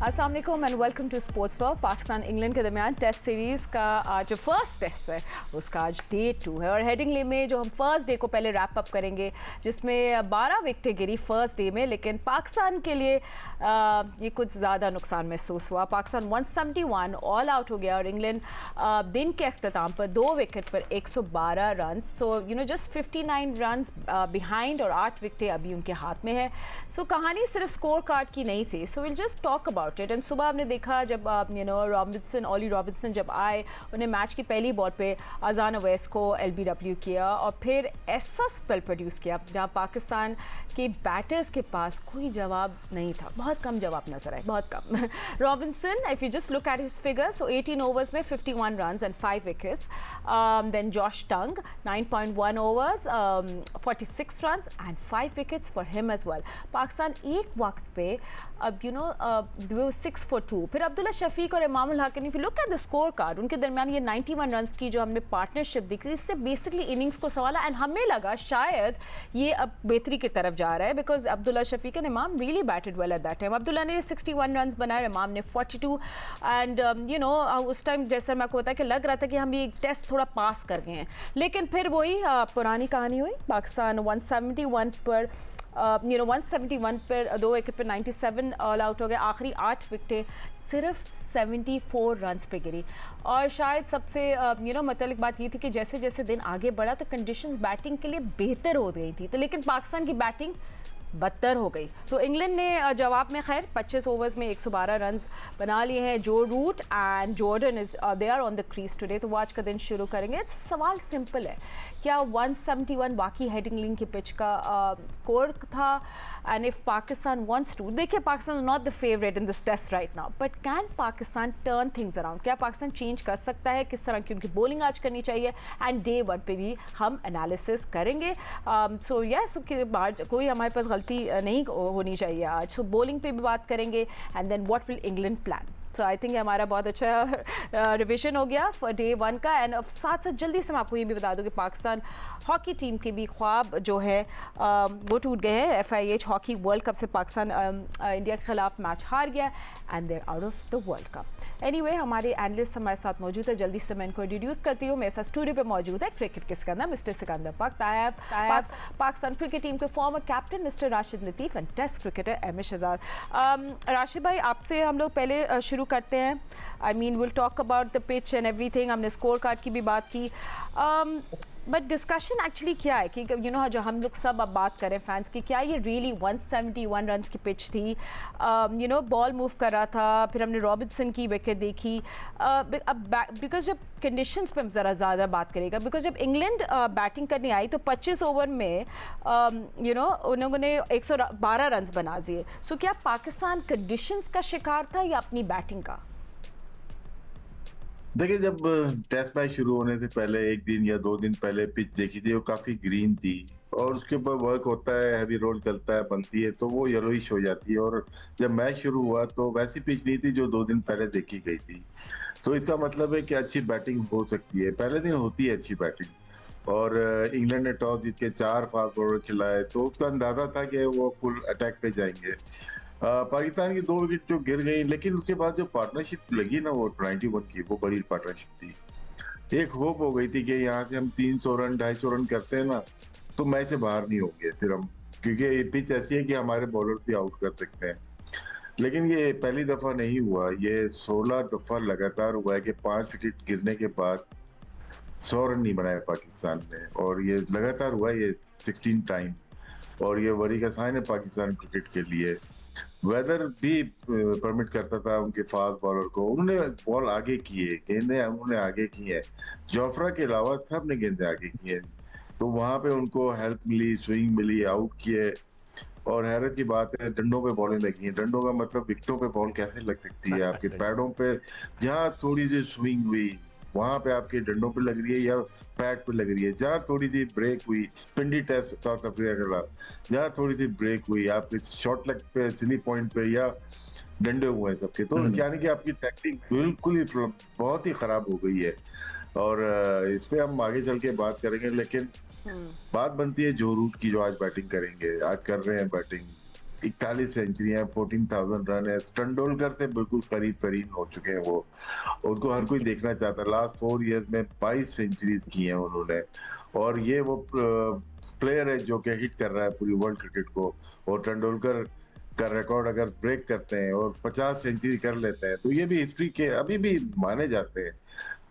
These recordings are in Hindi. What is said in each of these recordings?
अस्सलाम वालेकुम and welcome to sports world. Pakistan England के दरमियान टेस्ट सीरीज़ का आज जो फर्स्ट टेस्ट है उसका आज डे 2 है और हेडिंगली में जो हम फर्स्ट डे को पहले रैप अप करेंगे जिसमें 12 विकेटें गिरी फर्स्ट डे में, लेकिन पाकिस्तान के लिए ये कुछ ज़्यादा नुकसान महसूस हुआ। पाकिस्तान 171 ऑल आउट हो गया और इंग्लैंड दिन के अख्ताम पर 2 विकेट पर 112 run, so just 59 run behind और 8 विकेटें अभी उनके हाथ में है। सो कहानी सिर्फ स्कोर कार्ड की नहीं थी, so will just talk about it. And सुबह हमने देखा जब ऑली रॉबिन्सन जब आए, उन्हें मैच की पहली बॉल पे अजान अवैस को LBW किया और फिर ऐसा स्पेल प्रोड्यूस किया जहां पाकिस्तान के बैटर्स के पास कोई जवाब नहीं था, बहुत कम जवाब नजर आए, बहुत कम। Robinson, if you just look at his figures, so 18 overs में 51 run and 5 wickets. Then Josh Tongue 9.1 overs, 46 run and 5 wickets for him as well. Pakistan एक वक्त पे अब 6 for 2। फिर अब्दुल्ला शफीक और Imamul Haq, if you look at the score card, उनके दरमियान ये 91 रन की जो हमने पार्टनरशिप दिखी, इससे बेसिकली इनिंग्स को सवाल है। एंड हमें लगा शायद ये अब बेहतरी की तरफ जा रहा है बिकॉज अब्दुल्ला शफीक एंड इमाम really batted well at that time. Abdullah ने 61 रन बनाए, इमाम ने 42 एंड उस टाइम जैसा मैं आपको बताया कि लग रहा था कि हम ये टेस्ट थोड़ा पास कर गए हैं, लेकिन फिर वही पुरानी कहानी हुई। पाकिस्तान 171 पर 171 पर 2 विकेट पर 97 ऑल आउट हो गया। आखिरी 8 विकेटें सिर्फ 74 रन्स पे गिरी और शायद सबसे मतलब बात ये थी कि जैसे जैसे दिन आगे बढ़ा तो कंडीशंस बैटिंग के लिए बेहतर हो गई थी, तो लेकिन पाकिस्तान की बैटिंग बदतर हो गई। तो इंग्लैंड ने जवाब में खैर 25 ओवर्स में 112 रन बना लिए हैं। Joe Root and Jordan is they are on the crease today, तो वो आज का दिन शुरू करेंगे। सवाल सिंपल है, क्या 171 बाकी हेडिंग लिंक की पिच का स्कोर था? And if Pakistan wants to, देखिए Pakistan is not the favourite in this test right now, but can Pakistan turn things around? क्या पाकिस्तान चेंज कर सकता है? किस तरह की उनकी बॉलिंग आज करनी चाहिए? एंड डे 1 पे भी हम एनालिसिस करेंगे। सो यस, कोई हमारे पास गलती नहीं होनी चाहिए आज। सो बॉलिंग पे भी बात करेंगे and then what will England plan. So I think हमारा बहुत अच्छा रिविजन हो गया फॉर डे 1 का। एंड साथ साथ जल्दी से मैं आपको ये भी बता दूं कि पाकिस्तान हॉकी टीम के भी ख्वाब जो है वो टूट गए हैं। FIH हॉकी वर्ल्ड कप से पाकिस्तान इंडिया के खिलाफ मैच हार गया and they're out of the world cup. Anyway, हमारे एनालिस्ट हमारे साथ मौजूद है, जल्दी से मैं इनको इंट्रोड्यूस करती हूँ। मेरे साथ स्टूडियो पे मौजूद है क्रिकेट के Sikandar mister Sikandar Tayyab, Pakistan cricket team के former captain mister Rashid Latif and test cricketer M Shahzad. Rashid भाई, आपसे हम लोग पहले शुरू करते हैं। I mean we'll talk about the pitch and everything. हमने स्कोर कार्ड की भी बात की, बट डिस्कशन एक्चुअली क्या है कि जो हम लोग सब अब बात करें फैंस की, क्या ये रियली 171 रन की पिच थी? बॉल मूव कर रहा था, फिर हमने रॉबिन्सन की विकेट देखी। अब बिकॉज जब कंडीशंस पे ज़रा ज़्यादा बात करेगा, बिकॉज जब इंग्लैंड बैटिंग करने आई तो 25 ओवर में उन्होंने 112 रन बना दिए। सो क्या पाकिस्तान कंडीशंस का शिकार था या अपनी बैटिंग का? देखिए, जब टेस्ट मैच शुरू होने से पहले 1 दिन या 2 दिन पहले पिच देखी थी, वो काफी ग्रीन थी और उसके ऊपर वर्क होता है, हैवी रोल चलता है, बनती है तो वो येलोइश हो जाती है। और जब मैच शुरू हुआ तो वैसी पिच नहीं थी जो 2 दिन पहले देखी गई थी। तो इसका मतलब है कि अच्छी बैटिंग हो सकती है, पहले दिन होती है अच्छी बैटिंग। और इंग्लैंड ने टॉस जीत के 4 फास्ट बॉलर खिलाए तो उसका अंदाजा था कि वो फुल अटैक पे जाएंगे। पाकिस्तान की 2 विकेट जो गिर गई, लेकिन उसके बाद जो पार्टनरशिप लगी ना वो 91 की, वो बड़ी पार्टनरशिप थी। एक होप हो गई थी कि यहाँ से हम 300 रन 250 रन करते हैं ना तो मैच से बाहर नहीं होंगे फिर हम, क्योंकि ये पिच ऐसी है कि हमारे बॉलर भी आउट कर सकते हैं। लेकिन ये पहली दफा नहीं हुआ, ये 16 दफा लगातार हुआ है कि 5 विकेट गिरने के बाद 100 रन नहीं बनाए पाकिस्तान ने, और ये लगातार हुआ ये 16 टाइम। और ये बड़ी का साइन है पाकिस्तान क्रिकेट के लिए। वेदर भी परमिट करता था उनके फास्ट बॉलर को, उन्होंने बॉल आगे किए, गेंदें उन्होंने आगे की है, जोफ्रा के अलावा सब ने गेंदें आगे की है, तो वहां पे उनको हेल्प मिली, स्विंग मिली, आउट किए। और हैरत की बात है, डंडों पे बॉलें लगी हैं। डंडों का मतलब विकेटों पे बॉल कैसे लग सकती है? आपके पैडों पे जहाँ थोड़ी सी स्विंग हुई वहां पे आपके डंडों पे लग रही है या पैड पे लग रही है। जहाँ थोड़ी सी ब्रेक हुई, पिंडी टेस्ट साउथ अफ्रीका के खिलाफ, जहाँ थोड़ी सी ब्रेक हुई आपके शॉर्ट लेग पे, स्ली पॉइंट पे या डंडे हुए हैं सबके, तो यानी कि आपकी टेक्निक बिल्कुल ही बहुत ही खराब हो गई है। और इस पे हम आगे चल के बात करेंगे, लेकिन बात बनती है जो रूट की, जो आज बैटिंग करेंगे, आज कर रहे हैं बैटिंग। 41 सेंचुरी है, 14,000 रन है। तेंदुलकर से बिल्कुल करीब करीब हो चुके हैं वो। उनको हर कोई देखना चाहता है। लास्ट 4 इयर्स में 22 सेंचुरीज की हैं उन्होंने, और ये वो प्लेयर है जो कि हिट कर रहा है पूरी वर्ल्ड क्रिकेट को। और तेंदुलकर का रिकॉर्ड अगर ब्रेक करते हैं और 50 सेंचुरी कर लेते हैं तो ये भी हिस्ट्री के अभी भी माने जाते हैं।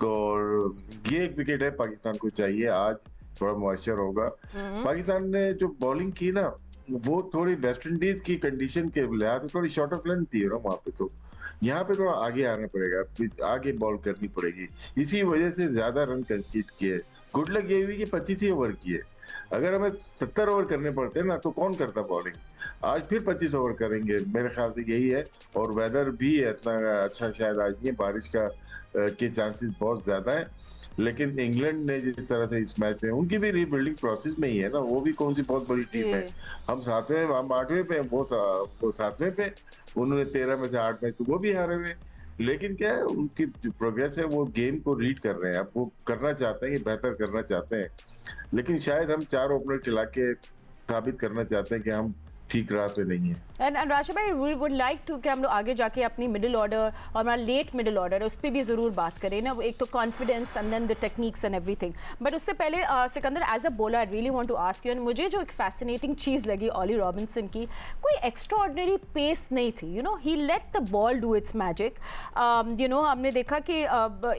और ये एक विकेट है पाकिस्तान को चाहिए आज, थोड़ा मॉइस्चर होगा। पाकिस्तान ने जो बॉलिंग की ना, वो थोड़ी वेस्ट इंडीज की कंडीशन के लिहाज से थोड़ी शॉर्ट ऑफ लेंथ थी ना वहां पे। तो यहाँ पे थोड़ा आगे आना पड़ेगा, आगे बॉल करनी पड़ेगी। इसी वजह से ज्यादा रन कंसीड किए। गुड लक ये हुई कि 25 ही ओवर किए। अगर हमें 70 ओवर करने पड़ते ना तो कौन करता बॉलिंग। आज फिर 25 ओवर करेंगे, मेरे ख्याल से यही है। और वेदर भी इतना अच्छा शायद आज नहीं है, बारिश का के चांसेस बहुत ज्यादा है। लेकिन इंग्लैंड ने जिस तरह से इस मैच में, उनकी भी रीबिल्डिंग प्रोसेस में ही है ना, वो भी कौन सी बहुत बड़ी टीम है। हम 8वें पे, वो 7वें पे। उन्होंने 13 में से 8 मैच तो वो भी हारे हुए। लेकिन क्या है, उनकी जो प्रोग्रेस है वो गेम को रीड कर रहे हैं। अब वो करना चाहते हैं, बेहतर करना चाहते हैं। लेकिन शायद हम 4 ओपनर खिला के साबित करना चाहते हैं कि हम ठीक राह पे नहीं है। एंड राशिद भाई, वी वुड लाइक टू कि हम लोग आगे जाके अपनी मिडिल ऑर्डर और हमारा लेट मिडिल ऑर्डर उस पर भी ज़रूर बात करें ना। एक तो confidence and then the techniques and everything. But उससे पहले Sikandar, as a bowler I really want to ask you, and मुझे जो एक फैसिनेटिंग चीज़ लगी ऑली रॉबिन्सन की, कोई एक्स्ट्रा ऑर्डिनरी पेस नहीं थी। You know, he let the ball do it's magic. You know, हमने देखा कि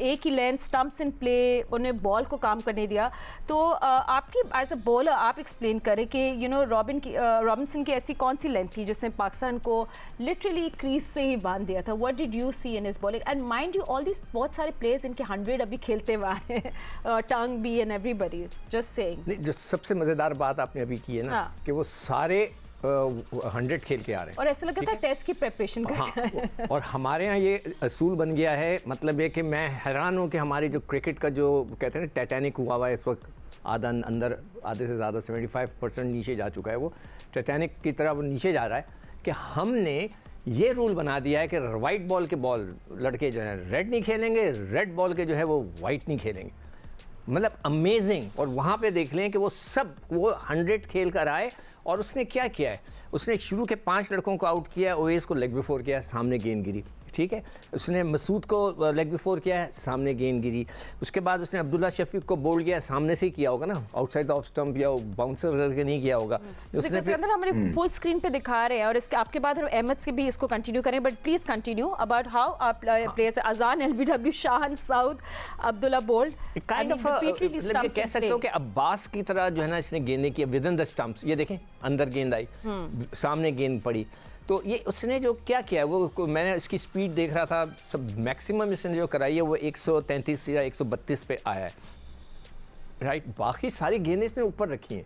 एक ही लेंथ, स्टम्प्स इन प्ले, उन्हें बॉल को काम करने दिया। तो आपकी एज अ बॉलर आप एक्सप्लेन करें कि यू नो रॉबिन्सन की ऐसी कौन सी लेंथ थी जिसने पाकिस्तान को लिटरली क्रीज से ही बांध दिया था। What did you see in his bowling? And mind you, all these बहुत सारे प्लेयर्स इनके 100 अभी खेलते हुए आए हैं, Tongue B and everybody, just saying. जो सबसे मज़ेदार बात आपने अभी की है ना, कि वो सारे 100 खेल के आ रहे हैं, और ऐसा लगता है टेस्ट की प्रिपरेशन कर हाँ, और हमारे यहाँ ये असूल बन गया है। मतलब ये कि मैं हैरान हूँ कि हमारी जो क्रिकेट का जो कहते हैं ना टाइटैनिक हुआ हुआ है इस वक्त, आधा अंदर, आधे से ज़्यादा 75% नीचे जा चुका है। वो टाइटैनिक की तरह वो नीचे जा रहा है कि हमने ये रूल बना दिया है कि वाइट बॉल के बॉल लड़के जो है रेड नहीं खेलेंगे, रेड बॉल के जो है वो वाइट नहीं खेलेंगे। मतलब अमेजिंग। और वहाँ पे देख लें कि वो 100 खेल कर आए, और उसने क्या किया है, उसने शुरू के 5 लड़कों को आउट किया, ओवेस को लेग बिफोर किया, सामने गेंद गिरी, ठीक है। उसने मसूद को लेग बिफोर किया है, सामने गेंद गिरी। उसके बाद उसने अब्दुल्ला शफीक को बोल्ड किया, सामने से ही किया होगा ना, आउटसाइड ऑफ स्टंप या बाउंसर करके नहीं किया होगा। उसने अंदर हमारे फुल स्क्रीन पे दिखा रहे हैं, और इसके आपके बाद हम अहमद से भी इसको कंटिन्यू करें। But please continue about how players Azan, LBW, Shan, Saud, Abdullah bowled, kind of कह सकते हो कि अब्बास की तरह जो है ना, इसने गेंदें की विद इन द स्टंप्स। ये देखें, अंदर गेंद आई, सामने गेंद पड़ी। तो ये उसने जो क्या किया, वो मैंने इसकी स्पीड देख रहा था, सब मैक्सिमम इसने जो कराई है वो 133 या 132 पे आया है, राइट। बाकी सारी गेंदें इसने ऊपर रखी हैं।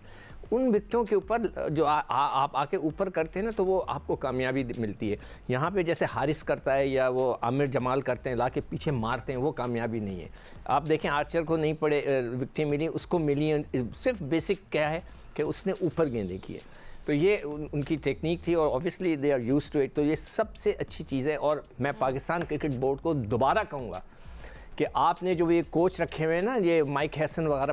उन विकेटों के ऊपर जो आप आके ऊपर करते हैं ना, तो वो आपको कामयाबी मिलती है। यहाँ पे जैसे हारिस करता है या वो आमिर जमाल करते हैं, ला के पीछे मारते हैं, वो कामयाबी नहीं है। आप देखें, आर्चर को नहीं पड़े विकेटें मिली, उसको मिली सिर्फ बेसिक क्या है कि उसने ऊपर गेंदें की है। तो ये उनकी टेक्निक थी, और obviously they are used to it. तो ये सबसे अच्छी चीज़ है। और मैं पाकिस्तान क्रिकेट बोर्ड को दोबारा कहूँगा कि आपने जो ये कोच रखे हुए हैं ना, ये माइक हैसन वगैरह,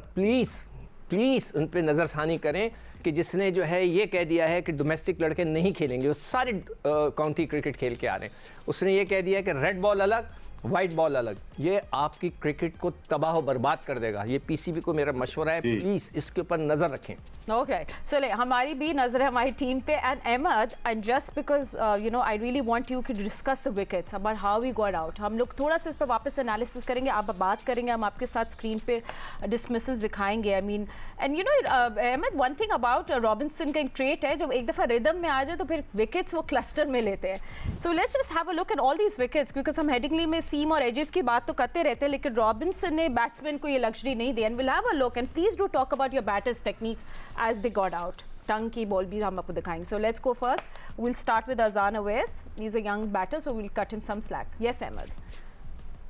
प्लीज़ उन पर नज़रसानी करें कि जिसने जो है ये कह दिया है कि डोमेस्टिक लड़के नहीं खेलेंगे, वो सारे काउंटी क्रिकेट खेल के आ रहे हैं। उसने ये कह दिया कि रेड बॉल अलग, वाइट बॉल अलग। ये आपकी क्रिकेट को तबाह बर्बाद कर देगा। ये पीसीबी को मेरा मशवरा है, प्लीज़ इसके ऊपर नज़र रखें। ओके, चले, हमारी भी नज़र है हमारी टीम पे। And Ahmed, and just because you know I really want you to discuss the wickets, about how we got out. हम लोग थोड़ा सा इस पर वापस एनालिसिस करेंगे, आप बात करेंगे, हम आपके साथ स्क्रीन पे डिसमिसल्स दिखाएंगे। I mean, and you know Ahmed, one thing about Robinson का एक ट्रेट है, जब एक दफ़ा रिदम में आ जाए तो फिर विकेट्स वो क्लस्टर में लेते हैं। So let's just have a look at all these wickets, because हम हेडिंगली में सीम और एजेस की बात तो करते रहते हैं, लेकिन रॉबिन्सन ने बैट्समैन को ये लग्जरी नहीं दी। And we'll have a look, and please do talk about your batters techniques as they got out. Tongue की बॉल भी हम आपको दिखाएंगे। So let's go first, we'll start with Azan Awais. He is a young batter, so we'll cut him some slack. Yes Ahmed.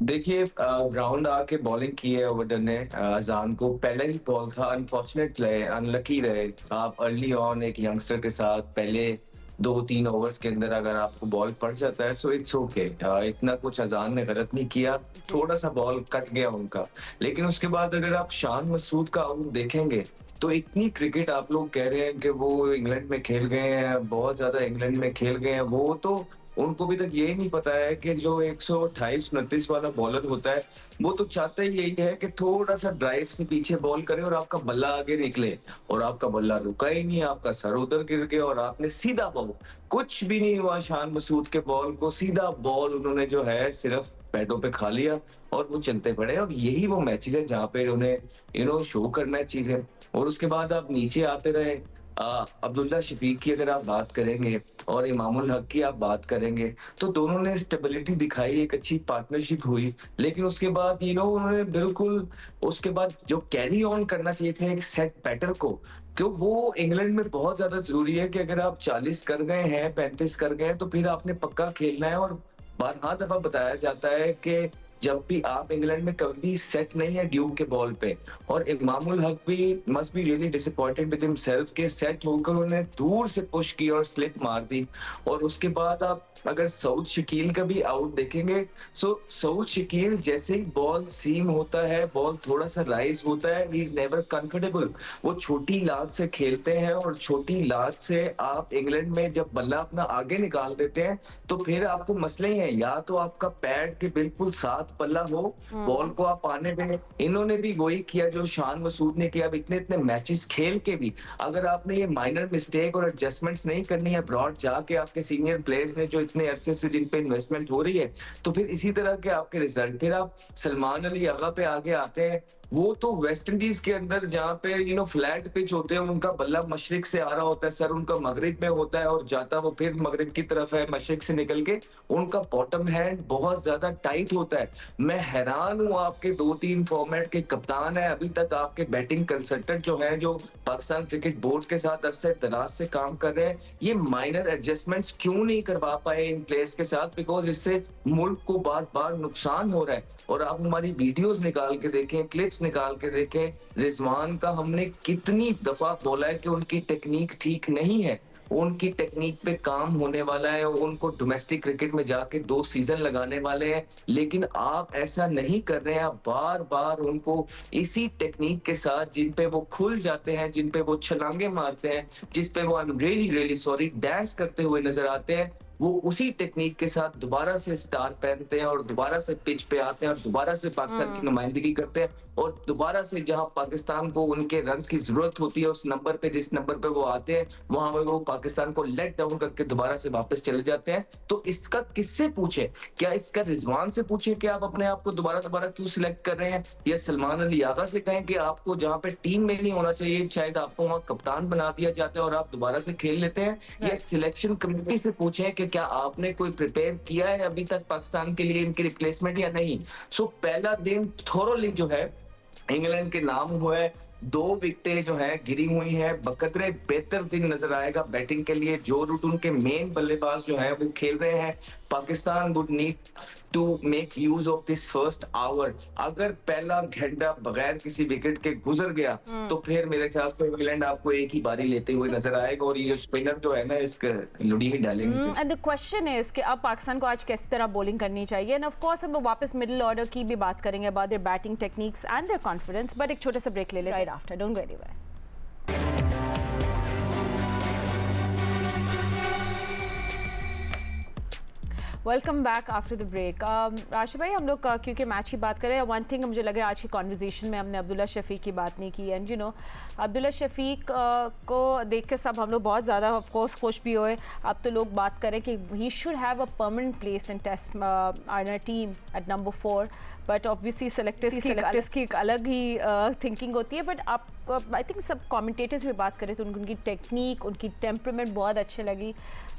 देखिए, ग्राउंड आके बॉलिंग की है ओवरडन ने अजान को। पहला ही बॉल था, अनफॉर्चुनेट रहे, अनलकी रहे। आप अर्ली ऑन एक यंगस्टर के साथ पहले 2-3 ओवर्स के अंदर अगर आपको बॉल पड़ जाता है, सो इट्स ओके। इतना कुछ अजान ने गलत नहीं किया, थोड़ा सा बॉल कट गया उनका। लेकिन उसके बाद अगर आप शान मसूद का आउट देखेंगे तो इतनी क्रिकेट आप लोग कह रहे हैं कि वो इंग्लैंड में खेल गए हैं, बहुत ज्यादा इंग्लैंड में खेल गए हैं, वो तो उनको भी तक यही नहीं पता है कि जो 128-29 वाला बॉलर होता है वो तो चाहता ही यही है कि थोड़ा सा ड्राइव से पीछे बॉल करे और आपका बल्ला आगे निकले, और आपका बल्ला रुका ही नहीं, आपका सर उधर गिर गया और आपने सीधा बॉल, कुछ भी नहीं हुआ शान मसूद के बॉल को, सीधा बॉल उन्होंने जो है सिर्फ पैडों पे खा लिया और वो चलते पड़े। और यही वो मैचेस है जहाँ पे उन्हें शो करना है चीजें। और उसके बाद आप नीचे आते रहे, अब्दुल्ला शफीक की अगर आप बात करेंगे और इमामुल हक की आप बात करेंगे तो दोनों ने स्टेबिलिटी दिखाई, एक अच्छी पार्टनरशिप हुई, लेकिन उसके बाद उन्होंने बिल्कुल उसके बाद जो कैरी ऑन करना चाहिए था एक सेट पैटर्न को, क्यों वो इंग्लैंड में बहुत ज्यादा जरूरी है कि अगर आप 40 कर गए हैं, 35 कर गए हैं तो फिर आपने पक्का खेलना है। और बारहा दफा बताया जाता है कि जब भी आप इंग्लैंड में कभी सेट नहीं है ड्यूक के बॉल पे, और इमामुल हक भी must be really disappointed with himself के सेट होकर उन्होंने दूर से पुश की और स्लिप मार दी। और उसके बाद आप अगर सऊद शकील का भी आउट देखेंगे, सऊद शकील जैसे ही बॉल सीम होता है, बॉल थोड़ा सा राइज होता है, ही इज नेवर कंफर्टेबल। वो छोटी लात से खेलते हैं और छोटी लात से आप इंग्लैंड में जब बल्ला अपना आगे निकाल देते हैं तो फिर आपको मसले ही हैं, या तो आपका पैड के बिल्कुल साथ पल्ला हो, बॉल को आप आने दें। इन्होंने भी वही किया जो शान मसूद ने किया। अब इतने मैचेस खेल के भी अगर आपने ये माइनर मिस्टेक और एडजस्टमेंट्स नहीं करनी है अब्रॉड जाके, आपके सीनियर प्लेयर्स ने जो इतने अरसे से जिन पे इन्वेस्टमेंट हो रही है, तो फिर इसी तरह के आपके रिजल्ट। फिर आप सलमान अली आगा पे आगे आते हैं, वो तो वेस्ट इंडीज के अंदर जहाँ पे फ्लैट पिच होते हैं, उनका बल्ला मशरिक से आ रहा होता है, सर उनका मगरिब में होता है और जाता वो फिर मगरिब की तरफ है, मशरिक से निकल के उनका बॉटम हैंड बहुत ज्यादा टाइट होता है। मैं हैरान हूँ, आपके 2-3 फॉर्मेट के कप्तान है, अभी तक आपके बैटिंग कंसल्टेंट जो है, जो पाकिस्तान क्रिकेट बोर्ड के साथ अरसे दराज से काम कर रहे हैं, ये माइनर एडजस्टमेंट्स क्यों नहीं करवा पाए इन प्लेयर्स के साथ? बिकॉज इससे मुल्क को बार बार नुकसान हो रहा है। और आप हमारी वीडियोस निकाल के देखें, क्लिप्स निकाल के देखें, रिजवान का हमने कितनी दफा बोला है कि उनकी टेक्निक ठीक नहीं है, उनकी टेक्निक पे काम होने वाला है, उनको डोमेस्टिक क्रिकेट में जाके 2 सीजन लगाने वाले हैं, लेकिन आप ऐसा नहीं कर रहे हैं। आप बार बार उनको इसी टेक्निक के साथ, जिन पे वो खुल जाते हैं, जिन पे वो छलांगे मारते हैं, जिस पे वो I am really really sorry dash करते हुए नजर आते हैं, वो उसी टेक्निक के साथ दोबारा से स्टार पहनते हैं और दोबारा से पिच पे आते हैं और दोबारा से पाकिस्तान की नुमाइंदगी करते हैं, और दोबारा से जहां पाकिस्तान को उनके रन्स की जरूरत होती है, उस नंबर पे, जिस नंबर पे वो आते हैं, वहां पे वो पाकिस्तान को लेट डाउन करके दोबारा से वापस चले जाते हैं। तो इसका किससे पूछे? क्या इसका रिजवान से पूछे कि आप अपने आप को दोबारा क्यों सिलेक्ट कर रहे हैं, या सलमान अली आगा से कहें कि आपको जहां पे टीम में नहीं होना चाहिए शायद आपको वहां कप्तान बना दिया जाता है और आप दोबारा से खेल लेते हैं, या सिलेक्शन कमेटी से पूछे कि क्या आपने कोई प्रिपेयर किया है अभी तक पाकिस्तान के लिए इनकी रिप्लेसमेंट या नहीं। सो पहला दिन थोरोली जो है इंग्लैंड के नाम हुआ है, 2 विकेटें जो है गिरी हुई हैं, बकदरे बेहतर दिन नजर आएगा बैटिंग के लिए। जो रूट उनके मेन बल्लेबाज जो है वो खेल रहे हैं, Pakistan would need to make use of this first hour. अगर पहला घंटा बगैर किसी विकेट के गुजर गया तो फिर मेरे ख्याल से इंग्लैंड आपको एक ही बारी लेते हुए नजर आएगा और ये स्पिनर जो है ना इसके लुड़ी ही डालेंगे। एंड द क्वेश्चन इज कि अब पाकिस्तान को आज किस तरह बॉलिंग करनी चाहिए, एंड ऑफ कोर्स हम लोग वापस मिडिल ऑर्डर की भी बात करेंगे about their batting techniques and their confidence, but एक छोटा सा ब्रेक ले लें right after, don't go anywhere. Welcome back after the break. Rashid भाई, हम लोग क्योंकि मैच की बात करें, वन थिंग मुझे लगे आज की कॉन्वर्जेशन में हमने अब्दुल्ला शफीक की बात नहीं की, एंड अब्दुल्ला शफीक को देख के सब हम लोग बहुत ज़्यादा ऑफ कोर्स खुश भी हुए। अब तो लोग बात करें कि he should have a permanent place in test our team at number 4, but obviously selectors की एक अलग ही थिंकिंग होती है। बट आप आई थिंक सब कमेंटेटर्स भी बात करें तो उनकी टेक्निक, उनकी टेम्परामेंट बहुत अच्छी लगी।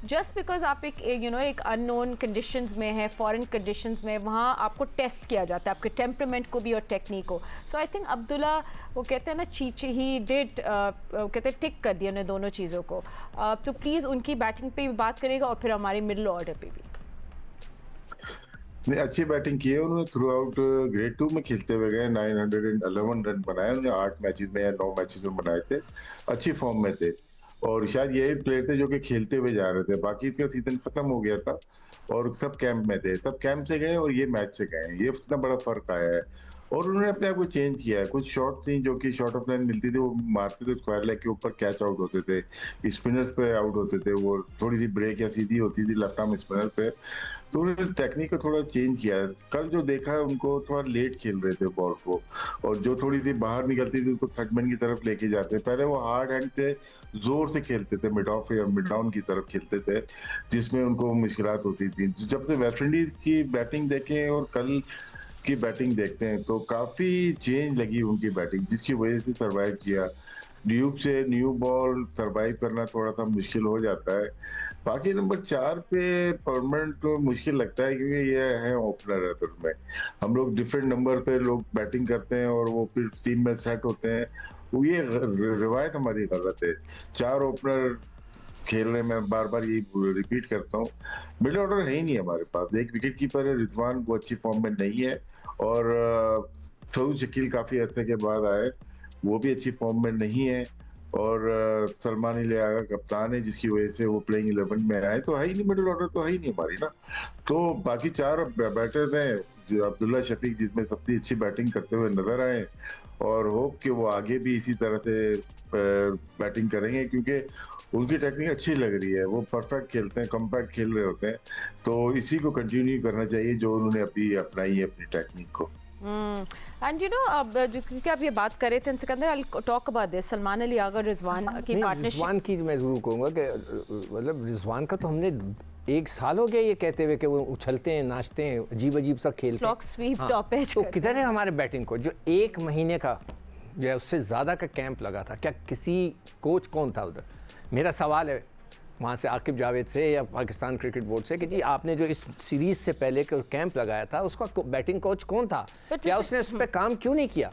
जस्ट बिकॉज आप एक अननोन कंडीशंस में है, फॉरेन कंडीशंस में, वहाँ आपको टेस्ट किया जाता है आपके टेम्परामेंट को भी और टेक्निक को। सो आई थिंक अब्दुल्ला, वो कहते हैं ना चीचे ही डिड, कहते हैं टिक कर दिया उन्हें दोनों चीज़ों को। तो प्लीज़ उनकी बैटिंग पे भी बात करेगा और फिर हमारे मिडिल ऑर्डर पे भी। नहीं, अच्छी बैटिंग की है उन्होंने थ्रू आउट। ग्रेड 2 में खेलते हुए गए, 911 रन बनाए उन्होंने 8 मैचेस में या 9 मैचेस में बनाए थे, अच्छी फॉर्म में थे, और शायद यही प्लेयर थे जो कि खेलते हुए जा रहे थे। बाकी इसका सीजन खत्म हो गया था और सब कैंप में थे, तब कैंप से गए और ये मैच से गए, ये इतना बड़ा फर्क आया है। और उन्होंने अपने आप को चेंज किया है। कुछ शॉट थी जो कि शॉर्ट ऑफ लाइन मिलती थी, वो मारते थे स्क्वायर लेग के ऊपर, कैच आउट होते थे, स्पिनर्स पे आउट होते थे, वो थोड़ी सी ब्रेक या सीधी होती थी लेफ्ट आर्म स्पिनर पे। तो उन्होंने टेक्निक को थोड़ा चेंज किया है। कल जो देखा है उनको थोड़ा लेट खेल रहे थे बॉल को, और जो थोड़ी सी बाहर निकलती थी उसको थर्डमैन की तरफ लेके जाते। पहले वो हार्ड हैंड पे जोर से खेलते थे, मिड ऑफ या मिड डाउन की तरफ खेलते थे, जिसमें उनको मुश्किलात होती थी। जब से वेस्ट इंडीज की बैटिंग देखें और कल की बैटिंग देखते हैं तो काफी चेंज लगी उनकी बैटिंग, जिसकी वजह से सरवाइव किया। ड्यूब से न्यू बॉल सरवाइव करना थोड़ा सा मुश्किल हो जाता है। बाकी नंबर 4 पे परमानेंट तो मुश्किल लगता है, क्योंकि ये है ओपनर है, तो में हम लोग डिफरेंट नंबर पे लोग बैटिंग करते हैं और वो फिर टीम में सेट होते हैं। वो ये रिवायत हमारी गलत है। 4 ओपनर खेलने में बार बार ये रिपीट करता हूँ, मिडिल ऑर्डर है ही नहीं हमारे पास। एक विकेट कीपर है रिजवान, वो अच्छी फॉर्म में नहीं है, और सऊद शकील काफी अरसे के बाद आए, वो भी अच्छी फॉर्म में नहीं है, और सलमान लियागा कप्तान है, जिसकी वजह से वो प्लेइंग 11 में आए। तो है ही नहीं, मिडिल ऑर्डर तो है ही नहीं हमारी ना। तो बाकी 4 बैटर्स हैं, जो अब्दुल्ला शफीक जिसमें सबसे अच्छी बैटिंग करते हुए नजर आए, और होप कि वो आगे भी इसी तरह से बैटिंग करेंगे, क्योंकि उनकी टेक्निक अच्छी लग रही है। वो परफेक्ट खेलते हैं, कम्पैक्ट खेल रहे होते हैं, तो इसी को कंटिन्यू करना चाहिए जो उन्होंने अभी अपनाई है अपनी टेक्निक को। एंड यू नो, अब क्योंकि आप ये बात कर रहे थे Sikandar, I talk about this, Salman Ali Agha Rizwan की पार्टनरशिप। रिजवान की मैं जरूर कहूँगा कि मतलब रिजवान का तो हमने 1 साल हो गया ये कहते हुए कि वो उछलते हैं, नाचते हैं, अजीब अजीब सा खेलते हैं, स्लॉक स्वीप टॉप एज। तो किधर है हमारे बैटिंग कोच जो 1 महीने का या उससे ज़्यादा का कैंप लगा था? क्या किसी कोच कौन था उधर? मेरा सवाल है वहाँ से आकिब जावेद से या पाकिस्तान क्रिकेट बोर्ड से कि जी आपने जो इस सीरीज़ से पहले का कैंप लगाया था उसका बैटिंग कोच कौन था? क्या उसने उस पर काम क्यों नहीं किया?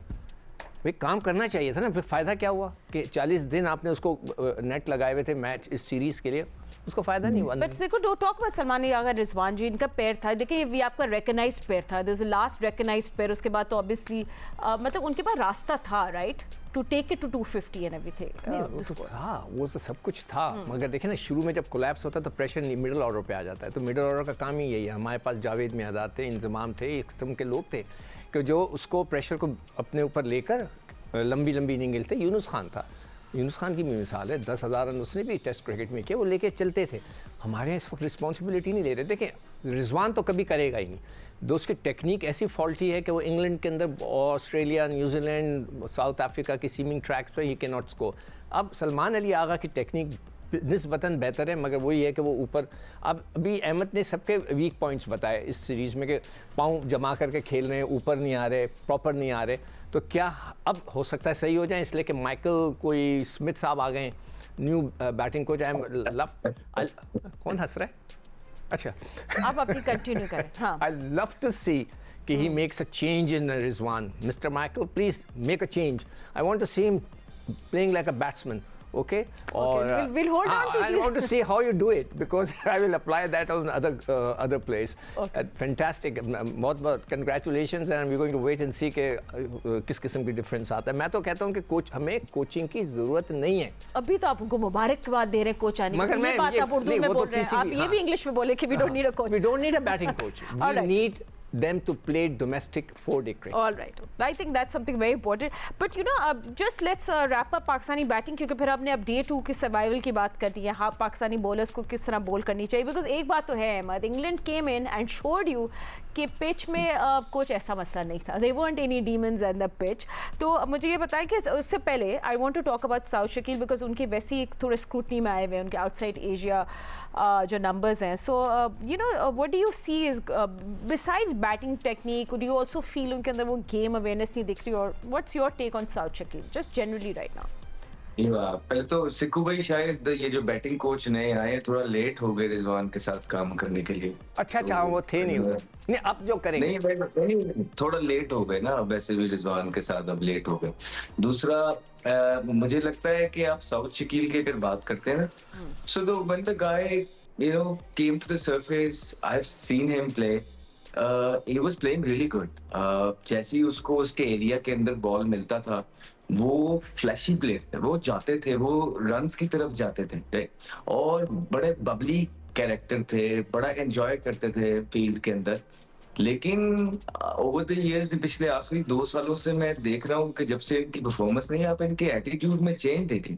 भाई काम करना चाहिए था ना। फिर फ़ायदा क्या हुआ कि 40 दिन आपने उसको नेट लगाए हुए थे मैच इस सीरीज़ के लिए, उसको फ़ायदा नहीं हुआ। बट देखो, don't talk about Salman Ali Agha Rizwan ji, इनका पेयर था, देखिए ये आपका रिकॉग्नाइज्ड पेयर था, this is the last recognised pair. उसके बाद तो ऑब्वियसली मतलब उनके पास रास्ता था, right, to take it to 250 and everything. वो तो था, वो तो सब कुछ था, मगर देखें ना शुरू में जब कोलैप्स होता है तो प्रेशर मिडिल ऑर्डर पे आ जाता है। तो मिडिल ऑर्डर का काम ही यही है। हमारे पास जावेद मियादाद थे, इंजमाम थे, एक किस्म के लोग थे कि जो उसको प्रेशर को अपने ऊपर लेकर लंबी लंबी इनिंग खेलते। यूनुस खान था, यूनुस खान की भी मिसाल है, 10,000 रन उसने भी टेस्ट क्रिकेट में किए, वो लेके चलते थे। हमारे यहाँ इस वक्त रिस्पॉन्सिबिलिटी नहीं ले रहे। देखें रिजवान तो कभी करेगा ही नहीं, दो उसकी टेक्निक ऐसी फॉल्टी है कि वो इंग्लैंड के अंदर, ऑस्ट्रेलिया, न्यूजीलैंड, साउथ अफ्रीका की सीमिंग ट्रैक्स पे ही कैन नॉट स्कोर। अब सलमान अली आगा की टेक्निक निस्बतन बेहतर है, मगर वही है कि वो ऊपर, अब अभी अहमद ने सबके वीक पॉइंट्स बताए इस सीरीज़ में कि पाँव जमा करके खेल रहे हैं, ऊपर नहीं आ रहे, प्रॉपर नहीं आ रहे। तो क्या अब हो सकता है सही हो जाए, इसलिए कि माइकल कोई स्मिथ साहब आ गए न्यू बैटिंग कोच। कौन हंस रहा है? अच्छा आप अपनी कंटिन्यू करें। हाँ, आई लव टू सी कि he makes a change in Rizwan. Mr. Michael, please make a change. I want to see him playing like a batsman. Okay? Or we'll hold on to I this. want to see how you do it because I will apply that on other players. Okay. Fantastic. बहुत congratulations, and we're going to wait and see कि किस किस्म की डिफरेंस आता है। मैं तो कहता हूँ कि कोच, हमें कोचिंग की जरूरत नहीं है। अभी तो आप उनको मुबारकबाद दे रहे हैं कोच आने की, मगर ये बात आप उर्दू में बोल रहे हैं, आप ये भी इंग्लिश में बोले कि we don't need a coach. We don't need a batting coach. We need them to play domestic 4-day cricket. All right, I think that's something very important. But you know, just let's wrap up Pakistani batting, क्योंकि फिर आपने अब डे 2 की सर्वाइवल की बात कर दी है। हाँ, पाकिस्तानी बॉलर्स को किस तरह बॉल करनी चाहिए, बिकॉज एक बात तो है Ahmed, England came in and showed you कि पिच में कुछ ऐसा मसला नहीं था, दे weren't any demons in the pitch। तो मुझे ये बताएं कि उससे पहले I want to talk about Saud Shakeel, because उनके वैसे ही थोड़े स्क्रूटनी में आए हुए हैं, उनके आउटसाइड एशिया जो नंबर्स हैं। So you know, what do you see is besides batting technique, do you also feel उनके अंदर वो गेम अवेयरनेस नहीं दिख रही, और what's your take on Saud Shakeel just generally right now? पहले तो सिक्कू भाई, शायद ये जो बैटिंग कोच नए आए थोड़ा लेट हो गए रिजवान के साथ काम करने के लिए। अच्छा वो थे नहीं अब जो करेंगे नहीं, थोड़ा लेट हो गए ना, वैसे भी रिजवान के साथ अब लेट हो गए। दूसरा मुझे लगता है कि आप साउथ शकील की अगर बात करते हैं ना, so the when the guy you know came to the surface, I've seen him play, he was playing really good. जैसे ही उसको उसके एरिया के अंदर बॉल मिलता था, वो फ्लैशी प्लेयर थे, वो जाते थे, वो रन्स की तरफ जाते थे, और बड़े बबली कैरेक्टर थे, बड़ा एंजॉय करते थे फील्ड के अंदर। लेकिन ओवर द ईयर्स पिछले आखिरी 2 सालों से मैं देख रहा हूँ कि जब से इनकी परफॉर्मेंस नहीं, आप इनके एटीट्यूड में चेंज देखें।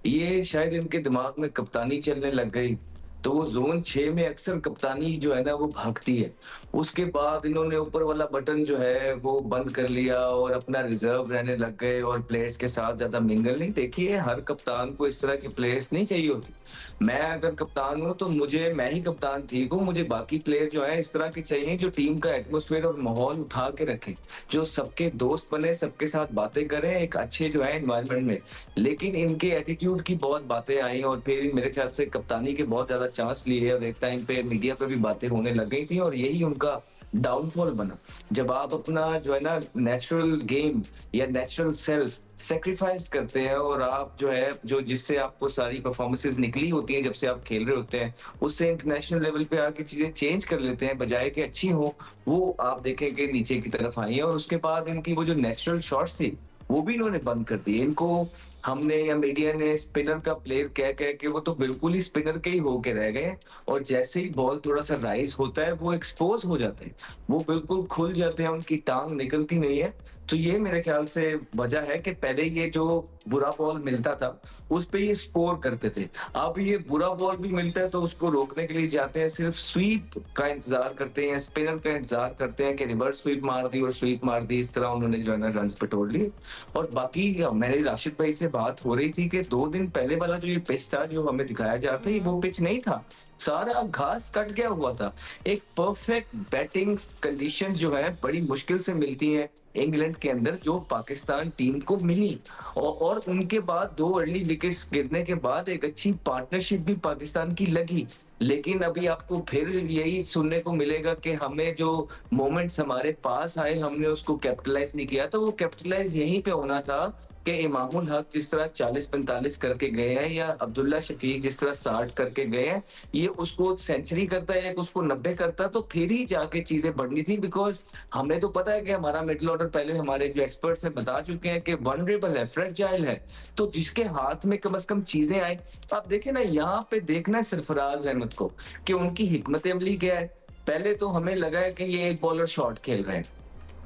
ये शायद इनके दिमाग में कप्तानी चलने लग गई, तो वो ज़ोन 6 में अक्सर कप्तानी जो है ना वो भागती है। उसके बाद इन्होंने ऊपर वाला बटन जो है वो बंद कर लिया और अपना रिज़र्व रहने लग गए और प्लेयर्स के साथ ज़्यादा मिंगल नहीं। देखिए, हर कप्तान को इस तरह की प्लेयर्स नहीं चाहिए होती। मैं अगर कप्तान हूँ तो मैं ही कप्तान ठीक हूँ, मुझे बाकी प्लेयर जो है इस तरह के चाहिए जो टीम का एटमॉस्फेयर और माहौल उठा के रखें, जो सबके दोस्त बने, सबके साथ बातें करें एक अच्छे जो है एनवायरनमेंट में। लेकिन इनके एटीट्यूड की बहुत बातें आई और फिर मेरे ख्याल से कप्तानी के बहुत ज्यादा चांस लिए और एक टाइम पे मीडिया पे भी बातें होने लग गई थी और यही उनका डाउनफॉल बना। जब आप अपना जो है ना नेचुरल गेम या नेचुरल सेल्फ सेक्रीफाइस करते हैं और आप जो है जो जिससे आपको सारी परफॉर्मेंसेस निकली होती हैं जब से आप खेल रहे होते हैं, उससे इंटरनेशनल लेवल पे आके चीजें चेंज कर लेते हैं बजाय कि अच्छी हो, वो आप देखेंगे नीचे की तरफ आई है। और उसके बाद इनकी वो जो नेचुरल शॉट्स थी वो भी इन्होंने बंद कर दिए। इनको हमने या मीडिया ने स्पिनर का प्लेयर कह कह के वो तो बिल्कुल ही स्पिनर के ही होके रह गए और जैसे ही बॉल थोड़ा सा राइज होता है वो एक्सपोज हो जाते हैं, वो बिल्कुल खुल जाते हैं, उनकी टांग निकलती नहीं है। तो ये मेरे ख्याल से वजह है कि पहले ये जो बुरा बॉल मिलता था उस पे ये स्कोर करते थे, अब ये बुरा बॉल भी मिलता है तो उसको रोकने के लिए जाते हैं, सिर्फ स्वीप का इंतजार करते हैं, स्पिनर का इंतजार करते हैं कि रिवर्स स्वीप मार दी और स्वीप मार दी, इस तरह उन्होंने जो है ना रन पे तोड़ लिए। और बाकी मेरे राशिद भाई से बात हो रही थी कि 2 दिन पहले वाला जो ये पिच था जो हमें दिखाया जा रहा था, ये वो पिच नहीं था, सारा घास कट गया हुआ था। एक परफेक्ट बैटिंग कंडीशन जो है बड़ी मुश्किल से मिलती है इंग्लैंड के अंदर, जो पाकिस्तान टीम को मिली और उनके बाद 2 अर्ली विकेट्स गिरने के बाद एक अच्छी पार्टनरशिप भी पाकिस्तान की लगी। लेकिन अभी आपको फिर यही सुनने को मिलेगा कि हमें जो मोमेंट्स हमारे पास आए हमने उसको कैपिटलाइज नहीं किया, तो वो कैपिटलाइज यहीं पे होना था कि इमामुल हक जिस तरह 40-45 करके गए हैं या अब्दुल्ला शफीक जिस तरह 60 करके गए हैं, ये उसको सेंचुरी करता है या उसको 90 करता तो फिर ही जाके चीजें बढ़नी थी। बिकॉज हमें तो पता है कि हमारा मिडिल ऑर्डर पहले हमारे जो एक्सपर्ट्स हैं बता चुके हैं कि वनरेबल है, फ्रेजाइल है, तो जिसके हाथ में कम से कम चीजें आए। आप देखें ना, यहाँ पे देखना है सरफराज अहमद को कि उनकी हिकमत अमली क्या है। पहले तो हमें लगा है कि ये एक बॉलर शॉट खेल रहे हैं,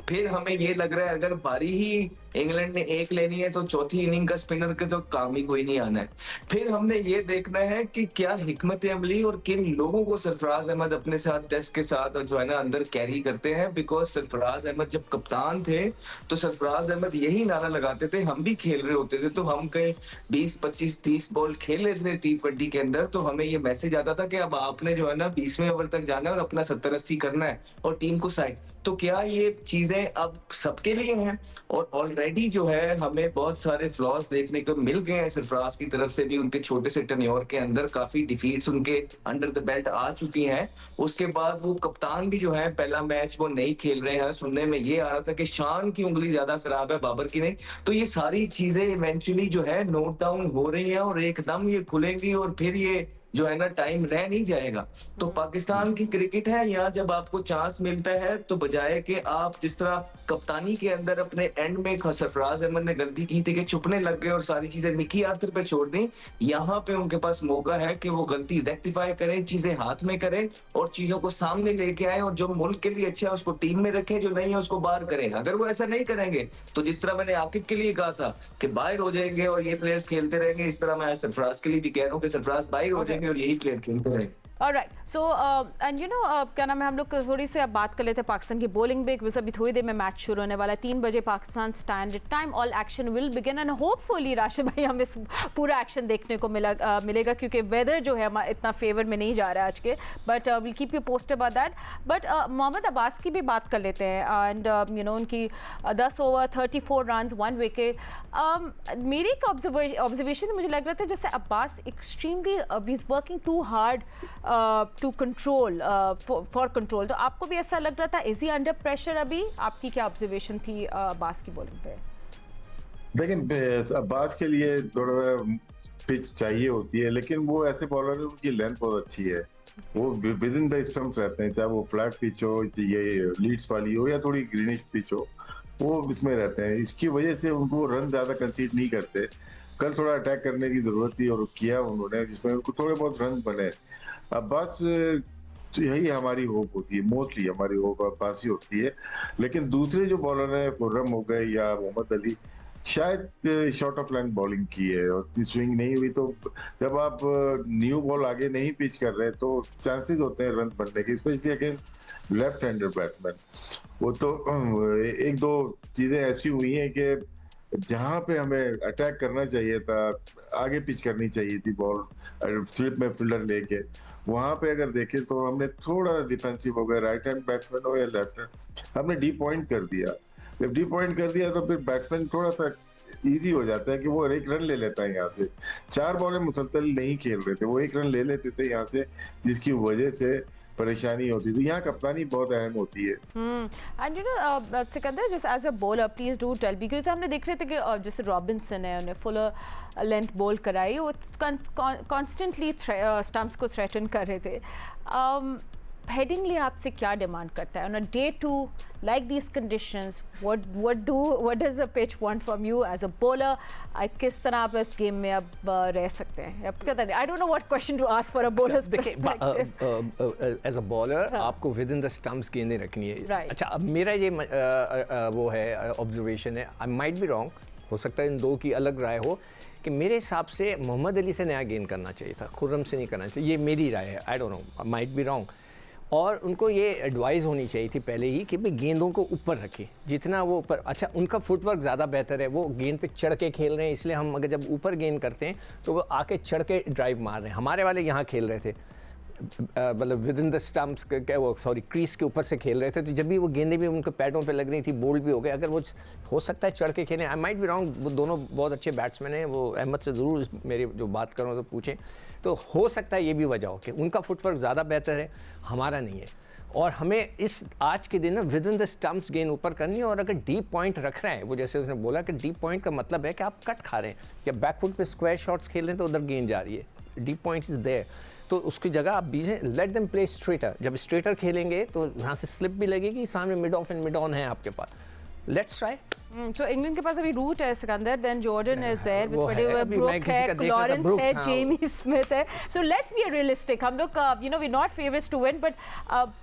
फिर हमें ये लग रहा है अगर बारी ही इंग्लैंड ने एक लेनी है तो चौथी इनिंग का स्पिनर के तो काम ही कोई नहीं आना है। फिर हमने ये देखना है कि क्या हिकमत अमली और किन लोगों को सरफराज अहमद अपने साथ टेस्ट के साथ जो है ना अंदर कैरी करते हैं। बिकॉज सरफराज अहमद जब कप्तान थे तो सरफराज अहमद यही नारा लगाते थे, हम भी खेल रहे होते थे तो हम कहीं 20-25-30 बॉल खेल लेते थे T20 के अंदर, तो हमें ये मैसेज आता था कि अब आपने जो है ना 20वें ओवर तक जाना है और अपना 70-80 करना है और टीम को साइड। तो क्या ये चीजें अब सबके लिए हैं? और ऑलरेडी जो है हमें बहुत सारे फ्लॉज देखने को मिल गए हैं सरफराज की तरफ से भी, उनके छोटे से टेन्योर के अंदर काफी डिफीट्स उनके अंडर द बेल्ट आ चुकी हैं। उसके बाद वो कप्तान भी जो है पहला मैच वो नहीं खेल रहे हैं, सुनने में ये आ रहा था कि शान की उंगली ज्यादा खराब है, बाबर की नहीं। तो ये सारी चीजें इवेंचुअली जो है नोट डाउन हो रही हैं और एकदम ये खुलेंगी और फिर ये जो है ना टाइम रह नहीं जाएगा। तो पाकिस्तान की क्रिकेट है, यहाँ जब आपको चांस मिलता है तो बजाय कि आप जिस तरह कप्तानी के अंदर अपने एंड में सरफराज अहमद ने गलती की थी कि चुपने लग गए और सारी चीजें मिकी आर्थर पे छोड़ दी, यहाँ पे उनके पास मौका है कि वो गलती रेक्टिफाई करें, चीजें हाथ में करें और चीजों को सामने लेके आए और जो मुल्क के लिए अच्छा है उसको टीम में रखें, जो नहीं है उसको बाहर करें। अगर वो ऐसा नहीं करेंगे तो जिस तरह मैंने आकिब के लिए कहा था कि बाहर हो जाएंगे और ये प्लेयर्स खेलते रहेंगे, इस तरह मैं सरफराज के लिए भी कह रहा हूँ कि सरफराज बाहर हो जाएंगे और यही प्लेयर खेलते रहेंगे। Alright, so and you no क्या नाम है, हम लोग थोड़ी सी अब बात कर लेते हैं पाकिस्तान की बॉलिंग पे। अभी थोड़ी देर में मैच शुरू होने वाला है, 3 बजे Pakistan standard time, all action will begin and hopefully Rashid भाई हमें पूरा एक्शन देखने को मिलेगा क्योंकि वेदर जो है इतना फेवर में नहीं जा रहा है आज के, but will keep you posted about that. But Mohammad Abbas की भी बात कर लेते हैं एंड यू नो उनकी 10 ओवर 34 रन 1 विकेट। मेरी एक ऑब्जर्वेशन मुझे लग रहा था जैसे Abbas extremely he is working too hard to control for control, तो आपको भी ऐसा लग रहा था? Is he under pressure? अभी आपकी क्या ऑब्जर्वेशन थी अब्बास की बॉलिंग पे? लेकिन अब्बास के लिए थोड़ा पिच चाहिए होती है, लेकिन वो ऐसे बॉलर है उनकी लेंथ बहुत अच्छी है, वो विद इन द स्टंप्स रहते हैं, चाहे वो फ्लैट पिच हो, ये लीड्स वाली हो या थोड़ी ग्रीनिश पिच हो, वो इसमें रहते हैं। इसकी वजह से उनको रन ज्यादा कंसीड नहीं करते। कल थोड़ा अटैक करने की जरूरत थी और किया उन्होंने, जिसमें उनको थोड़े बहुत रन बने। अब्बास तो यही हमारी होप होती है, मोस्टली हमारी होप अब्बासी होती है। लेकिन दूसरे जो बॉलर हैं, खुर्रम हो गए या मोहम्मद अली, शायद शॉर्ट ऑफ लाइन बॉलिंग की है और इतनी स्विंग नहीं हुई। तो जब आप न्यू बॉल आगे नहीं पिच कर रहे तो चांसेस होते हैं रन बनने के, especially against left hander batsman. वो तो एक दो चीजें ऐसी हुई हैं कि जहां पे हमें अटैक करना चाहिए था, आगे पिच करनी चाहिए थी बॉल स्लिप में फील्डर लेके, वहां पे अगर देखें तो हमने थोड़ा डिफेंसिव हो गए, राइट हैंड बैट्समैन हो या लेफ्ट हैंड, हमने डी पॉइंट कर दिया। जब डी पॉइंट कर दिया तो फिर बैट्समैन थोड़ा सा इजी हो जाता है कि वो एक रन ले लेता है यहाँ से। 4 बॉलें मुसलसल नहीं खेल रहे थे, वो एक रन ले लेते थे यहाँ से, जिसकी वजह से परेशानी होती थी। यहाँ कप्तानी बहुत अहम होती है। And you know Sikandar, just as a bowler please do tell, because हमने देख रहे थे कि जैसे रॉबिन्सन है, उन्हें फुल लेंथ बॉल कराई, वो कॉन्स्टेंटली स्टम्प्स को थ्रेटन कर रहे थे। हेडिंगली आपसे क्या डिमांड करता है on a day 2 like these conditions? what does the pitch want from you as a bowler? किस तरह आप इस गेम में अब रह सकते हैं? अब पता नहीं, I don't know what question to ask for a bowler's perspective. As a bowler आपको विद इन द स्टम्प्स गेंदें रखनी है। Right. अच्छा, अब मेरा ये वो है ऑब्जर्वेशन है, आई माइट बी रॉन्ग, हो सकता है इन दो की अलग राय हो, कि मेरे हिसाब से मोहम्मद अली से नया गेंद करना चाहिए था, खुर्रम से नहीं करना चाहिए। ये मेरी राय है, I don't know, might be wrong. और उनको ये एडवाइस होनी चाहिए थी पहले ही कि भाई गेंदों को ऊपर रखें, जितना वो ऊपर। अच्छा, उनका फुटवर्क ज़्यादा बेहतर है, वो गेंद पे चढ़ के खेल रहे हैं, इसलिए हम अगर जब ऊपर गेंद करते हैं तो वो आके चढ़ के ड्राइव मार रहे हैं। हमारे वाले यहाँ खेल रहे थे मतलब विद इन द स्टम्प्स, क्या वो सॉरी क्रीज के ऊपर से खेल रहे थे, तो जब भी वो गेंदें भी उनके पैडों पे लग रही थी, बोल्ड भी हो गए। अगर वो हो सकता है चढ़ के खेलें, आई माइट बी रॉन्ग, वो दोनों बहुत अच्छे बैट्समैन हैं, वो अहमद से ज़रूर मेरी जो बात करूँ तो पूछें, तो हो सकता है ये भी वजह हो कि उनका फुटवर्क ज़्यादा बेहतर है, हमारा नहीं है। और हमें इस आज के दिन विद इन द स्टम्प्स गेंद ऊपर करनी है। और अगर डीप पॉइंट रख रहे हैं, वो जैसे उसने बोला कि डीप पॉइंट का मतलब है कि आप कट खा रहे हैं या बैकफुट पे स्क्वायर शॉट्स खेल रहे हैं तो उधर गेंद जा रही है, डीप पॉइंट इज देयर, तो उसकी जगह आप बीजें, लेट देम प्ले स्ट्रेटर। जब स्ट्रेटर खेलेंगे तो यहाँ से स्लिप भी लगेगी, सामने mid off and mid on है आपके पास, लेट्स ट्राई। So इंग्लैंड के पास अभी रूट है Sikandar, then Jordan is there with whatever, Brook है, लॉरेंस है, जेमी स्मिथ है। सो लेट्स बी रियलिस्टिक, हम लोग you know we not favourites to win, but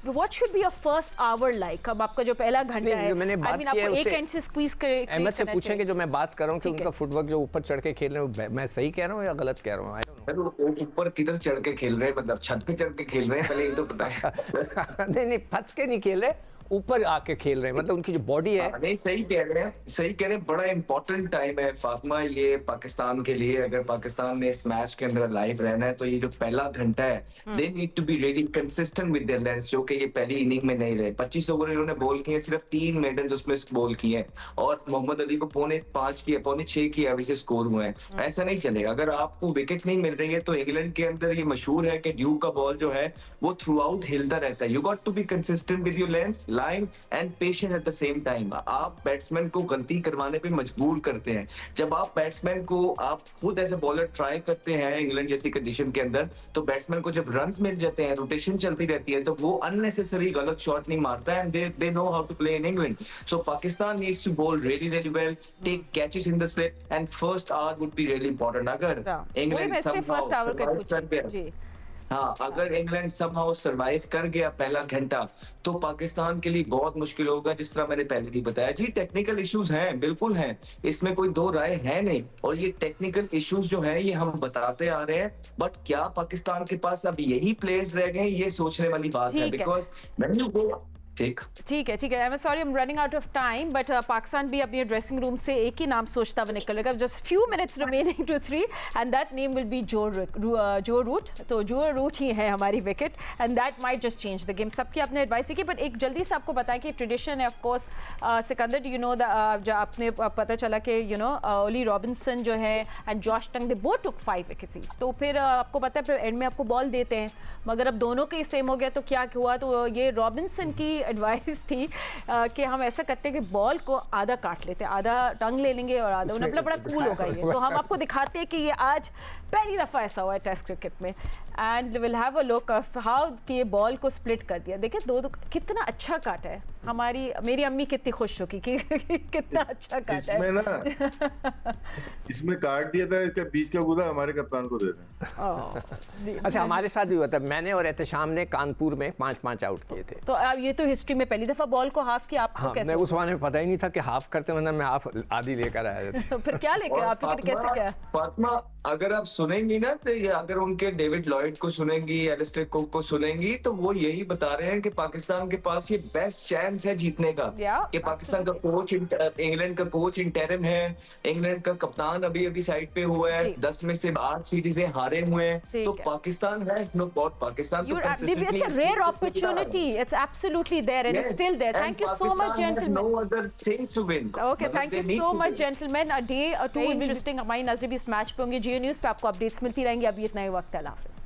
what should be your first our like? अब आपका जो पहला घंटा है, मैंने बात I mean, आपको एक एंड से स्क्वीज कर अहमद से पूछेंगे, जो मैं बात कर रहा हूँ कि उनका फुटवर्क जो ऊपर चढ़ के खेल रहे हैं, मैं सही कह रहा हूँ या गलत कह रहा हूँ? I don't know. ऊपर किधर चढ़ के खेल रहे हैं, मतलब छत पे चढ़ के खेल रहे हैं, पहले ये तो पता है। नहीं, फंस के नहीं खेल रहे, ऊपर आके खेल रहे हैं, मतलब उनकी जो बॉडी है। नहीं, सही कह रहे हैं, सही कह रहे हैं। बड़ा इंपॉर्टेंट टाइम है फातिमा ये पाकिस्तान के लिए। अगर पाकिस्तान ने इस मैच के अंदर लाइव रहना है तो ये जो पहला घंटा है, they need to be really consistent with their length, जो कि ये पहली इनिंग में नहीं रहे। 25 ओवर इन्होंने बॉल किए, सिर्फ 3 मेडन उसमें बॉल किए हैं, और मोहम्मद अली को पौने 6 की एवरेज से स्कोर हुए हैं। ऐसा नहीं चलेगा। अगर आपको विकेट नहीं मिल रही है तो इंग्लैंड के अंदर ये मशहूर है कि ड्यूक का बॉल जो है वो थ्रू आउट हिलता रहता है। You got to be consistent with your length, line and patient at the same time. आप बैट्समैन को गलती करवाने पे मजबूर करते हैं। जब आप बैट्समैन को, आप खुद एज ए बॉलर ट्राई करते हैं इंग्लैंड जैसी कंडीशन के अंदर, तो बैट्समैन को जब रन्स मिल जाते हैं, रोटेशन चलती रहती है, तो वो अननेसेसरी गलत शॉट नहीं मारता है, and they know how to play in England. So Pakistan needs to bowl really really well, take catches in the slip, and first hour would be really important. अगर इंग्लैंड अगर इंग्लैंड समहाउ सरवाइव कर गया पहला घंटा, तो पाकिस्तान के लिए बहुत मुश्किल होगा। जिस तरह मैंने पहले भी बताया जी, टेक्निकल इश्यूज हैं, बिल्कुल हैं, इसमें कोई दो राय है नहीं। और ये टेक्निकल इश्यूज जो हैं ये हम बताते आ रहे हैं, बट क्या पाकिस्तान के पास अब यही प्लेयर्स रह गए, ये सोचने वाली बात है। बिकॉज व्हेन यू गो, ठीक है, I am sorry, I am running out of time, but Pakistan भी अपने ड्रेसिंग रूम से एक ही नाम सोचता हुआ निकलेगा। Just few minutes remaining to 3 and that name will be जो रूट। तो जो रूट ही है हमारी wicket, and that might just change the game. सबकी अपने एडवाइस की, बट एक जल्दी से आपको बताएं कि ट्रेडिशन है of course Sikandar, you know जो आपने पता चला कि यू नो ओली रॉबिन्सन जो है and Josh tongue, they both took 5 wickets each. तो फिर आपको पता है फिर एंड में आपको बॉल देते हैं, मगर अब दोनों के सेम हो गया तो क्या हुआ? तो ये रॉबिन्सन की एडवाइस थी कि हम ऐसा करते हैं कि बॉल को आधा काट लेते हैं, आधा टंग ले लेंगे और आधा मतलब बड़ा कूल होगा ये। तो हम आपको दिखाते हैं कि ये आज पहली दफ़ा ऐसा हुआ है टेस्ट क्रिकेट में, and we'll have a look of how कि ये बॉल को स्प्लिट कर दिया। देखिए दो कितना अच्छा काटा है, मेरी अम्मी कितनी खुश होगी कि कितना अच्छा काटा है। इसमें ना इसमें काट दिया था, इसका बीच का गुदा हमारे कप्तान को दे दें। अच्छा, हमारे साथ भी हुआ था, मैंने और एहतशाम ने कानपुर में 5-5 आउट किए थे। तो अब ये तो हिस्ट्री में पहली दफ़ा बॉल को हाफ किया, आपको हाँ, कैसे? मैं उस वाले में पता ही नहीं था कि हाफ करते, वरना मैं हाफ आधी लेकर आया था। फिर क्या लेकर आप कैसे क्या? फातिमा, अगर आप सुनेंगी ना, तो ये अगर उनके डेविड लॉयड को सुनेंगी, एलिस्टर कुक को सुनेंगी, तो वो यही बता रहे हैं कि पाकिस्तान के पास ये बेस्ट चांस है जीतने का। कि पाकिस्तान का कोच, इंग्लैंड का कोच इंटरिम है, इंग्लैंड का कप्तान अभी साइड पे हुआ है, 10 में से 8 सीरीजें हारे हुए हैं, तो Pakistan has know got, Pakistan तो It's a rare opportunity. It's absolutely there and it's still there. Thank you so much, gentlemen. No other things to win. Okay, thank you so much, gentlemen. A day or two interesting. हमारी नजरें भी इस मैच पे होंगी, जियो न्यूज़ पे आपको अपडेट्स मिलती रहेंगी। अभी इतना ही वक्त है, अल्लाह हाफिज़।